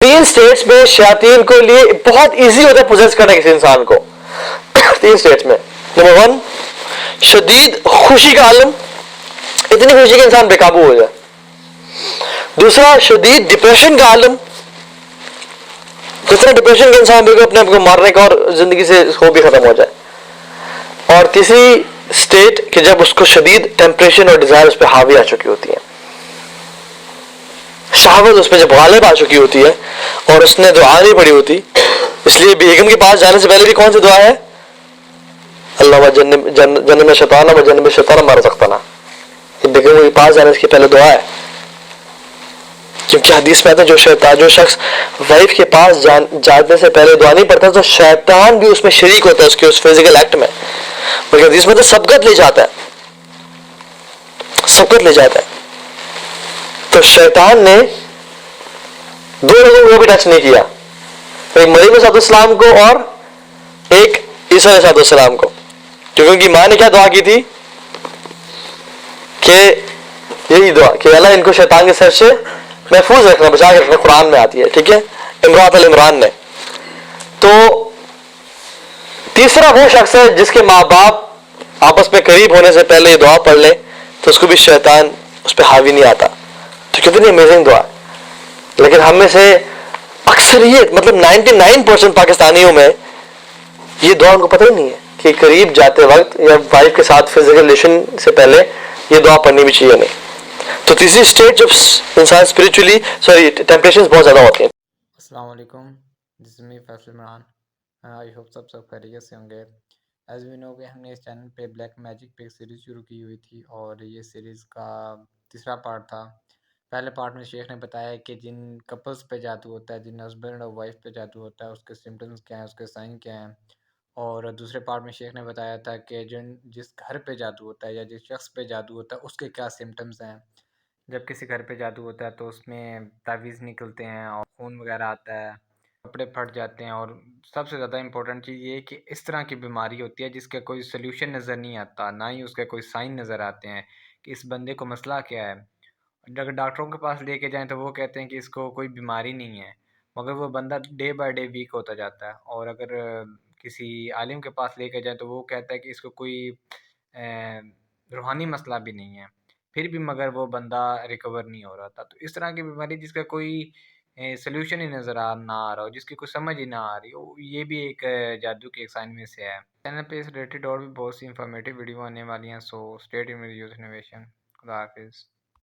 تین سٹیٹس میں شیاطین کو لیے بہت ایزی ہوتا ہے پوزیس کرنا کسی انسان کو. تین سٹیٹس میں. نمبر 1 شدید خوشی کا عالم, اتنی خوشی کہ انسان بے قابو ہو جائے. دوسرا شدید ڈپریشن کا عالم, جتنا ڈپریشن کا انسان دیکھو اپنے آپ کو مارنے کا اور زندگی سے ہو بھی ختم ہو جائے. اور تیسری اسٹیٹ کہ جب اس کو شدید ٹیمپریشن اور ڈیزائر اس پہ حاوی آ چکی ہوتی ہے, شہوت اس پہ جب غالب آ چکی ہوتی ہے اور اس نے دعا نہیں پڑھی ہوتی. اس لیے بیگم کے پاس جانے سے پہلے بھی کون سی دعا ہے؟ اللہ جنب شیطان و جنب شیطان ما رزقتنا. بیگم کے پاس جانے سے پہلے دعا ہے, کیونکہ حدیث میں آتا ہے جو شخص وائف کے پاس جانے سے پہلے دعا نہیں پڑھتا تو شیطان بھی اس میں شریک ہوتا ہے, اس کے اس فزیکل ایکٹ میں. بلکہ حدیث میں تو سبقت لے جاتا ہے, سبقت لے جاتا ہے. تو شیطان نے دو لوگوں کو بھی ٹچ نہیں کیا, ایک مریم علیہ السلام کو اور ایک عیسیٰ علیہ السلام کو, کیونکہ ان کی ماں نے کیا دعا کی تھی کہ یہی دعا کہ اللہ ان کو شیطان کے سر سے محفوظ رکھنا, بچا کے رکھنا. قرآن میں آتی ہے, ٹھیک ہے, امراۃ العمران نے. تو تیسرا وہ شخص ہے جس کے ماں باپ آپس میں قریب ہونے سے پہلے یہ دعا پڑھ لے تو اس کو بھی شیطان اس پہ حاوی نہیں آتا. تو کتنی امیزنگ دعا. لیکن ہم میں سے اکثریت مطلب 99% پاکستانیوں میں یہ دعا ان کو پتہ ہی نہیں ہے کہ قریب جاتے وقت یا وائف کے ساتھ فزیکل ریلیشن سے پہلے یہ دعا پڑھنی بھی چاہیے نہیں. تو تیسری اسٹیٹ جب انسان اسپرچولی ٹیمپریشن بہت زیادہ ہوتی ہیں. السلام علیکم, دس از می فیصل عمران. آئی ہوپ سب خیریت سے ہوں گے. ایز وی نو کہ ہم نے اس چینل پہ بلیک میجک پہ ایک سیریز شروع کی ہوئی تھی اور یہ سیریز کا تیسرا پارٹ تھا. پہلے پارٹ میں شیخ نے بتایا کہ جن کپلز پہ جادو ہوتا ہے, جن ہسبینڈ اور وائف پہ جادو ہوتا ہے, اس کے سمٹمز کیا ہیں, اس کے سائن کیا ہیں. اور دوسرے پارٹ میں شیخ نے بتایا تھا کہ جس گھر پہ جادو ہوتا ہے یا جس شخص پہ جادو ہوتا ہے اس کے کیا سمٹمز ہیں. جب کسی گھر پہ جادو ہوتا ہے تو اس میں تعویذ نکلتے ہیں اور خون وغیرہ آتا ہے, کپڑے پھٹ جاتے ہیں, اور سب سے زیادہ امپورٹنٹ چیز یہ کہ اس طرح کی بیماری ہوتی ہے جس کا کوئی سلیوشن نظر نہیں آتا, نہ ہی اس کے کوئی سائن نظر آتے ہیں کہ اس بندے کو مسئلہ کیا ہے. اگر ڈاکٹروں کے پاس لے کے جائیں تو وہ کہتے ہیں کہ اس کو کوئی بیماری نہیں ہے, مگر وہ بندہ ڈے بائی ڈے ویک ہوتا جاتا ہے. اور اگر کسی عالم کے پاس لے کے جائیں تو وہ کہتا ہے کہ اس کو کوئی روحانی مسئلہ بھی نہیں ہے, پھر بھی مگر وہ بندہ ریکور نہیں ہو رہا تھا. تو اس طرح کی بیماری جس کا کوئی سلیوشن ہی نہ آ رہا ہو, جس کی کوئی سمجھ ہی نہ آ رہی ہو, یہ بھی ایک جادو کے ایک سائن میں سے ہے. چینل پہ اس ریلیٹڈ اور بھی بہت سی انفارمیٹیو ویڈیو آنے والی ہیں, so stay tuned with use innovation. خدا حافظ.